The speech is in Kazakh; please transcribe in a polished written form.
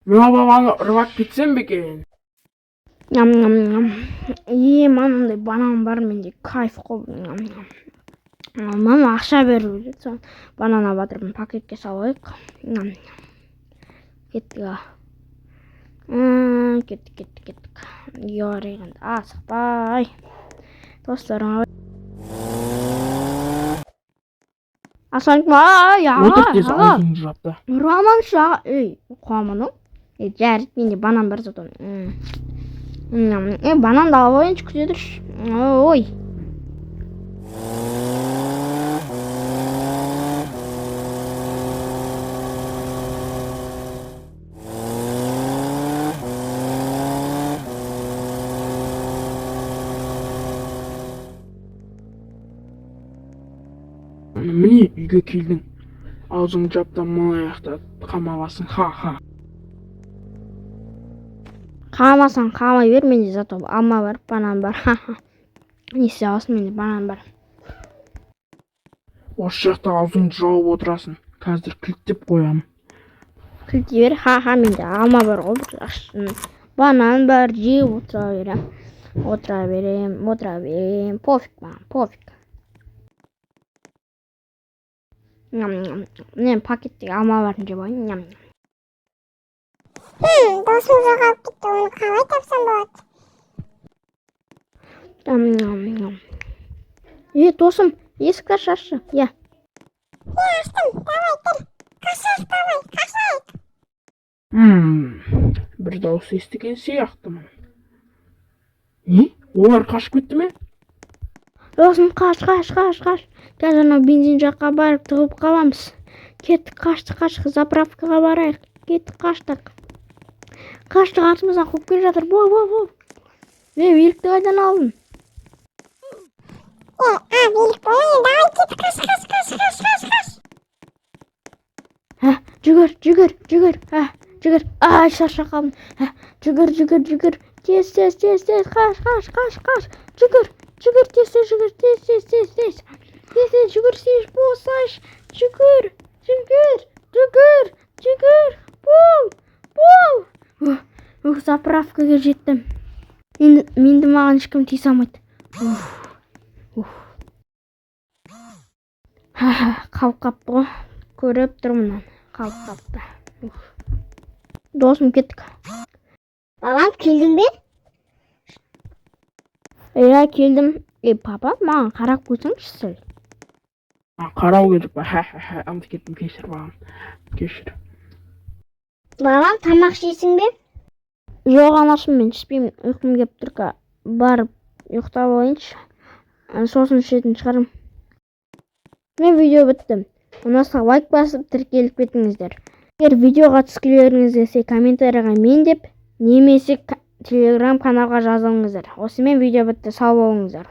Мына бабаны ұрып кетсем бе екен? Ням. Мынандай банан бар менде, кайф қой. Мама ақша беріп жүреді, соны банана батырып пакетке салайық. Кеттік. Кеттік. Үйге асықпай. Достарыңа Отыр тез аузыңды жап та. Роман шаға. Қуамын. Жарық менде банан бар зато. Банан да алып ойыншы күзетірші. Ой. Міне үйге келдің. Аузыңды жап та мына аяқта қамаласың. Ха. Қамасаң қамай бер, менде зато алма бар, банан бар. Не істей аласың, менде банан бар. Осы жақта аузыңды жауып отырасың. Қазір кілттеп қоямын. Кілттей бер. Менде алма бар ғой. Банан бар, жеп отыра берем. Пофиг. Мен пакеттегі алма барын жеп алайын. Досым жоғалып кетті, оны қалай тапсам болады? Досым, есікті ашшы. Аштым, давай тұр. Қашайық. Бір дауыс естіген сияқтымын. Не? Олар қашып кетті ме? Досым, қаш. Қазір анау бензин жаққа барып тығып қаламыз. Кеттік, қаштық, заправкаға барайық. Кеттік, қаштық. Артымыздан қуып келе жатыр. Бой. Великті қайдан алдың? Велик болайын, давай кет, қаш. Жүгір. Шарша қалдым. Жүгір. Тез. Қаш. Жүгір, тез. Жүгірсейш, болсайш. Жүгір. Бол. Заправкаға жеттім. Менді маған ешкім тиісе алмайды. Қалқап қой. Көріп тұрмын. Қалқапты. Досым, кеттік. Бабам, келдің бе? Келдім. Папа, маған қарап қойсаңшы сәл. Қарау керек па? Амды кеттім, кешір бағым. Кешір. Бабам, тамақ жейсің бе? Жоқ, анашым, мен ішпеймін. Ұйқым кеп тұр. Барып ұйықтап алайыншы. Сосын ішетін шығарым. Мен видео бітті. Ұнаса лайк басып тіркеліп кетіңіздер. Егер видеоға түскілеріңіз келсе, комментарийға мен деп, немесе телеграм каналға жазылыңыздар. Осымен видео бітті. Сау болыңыздар.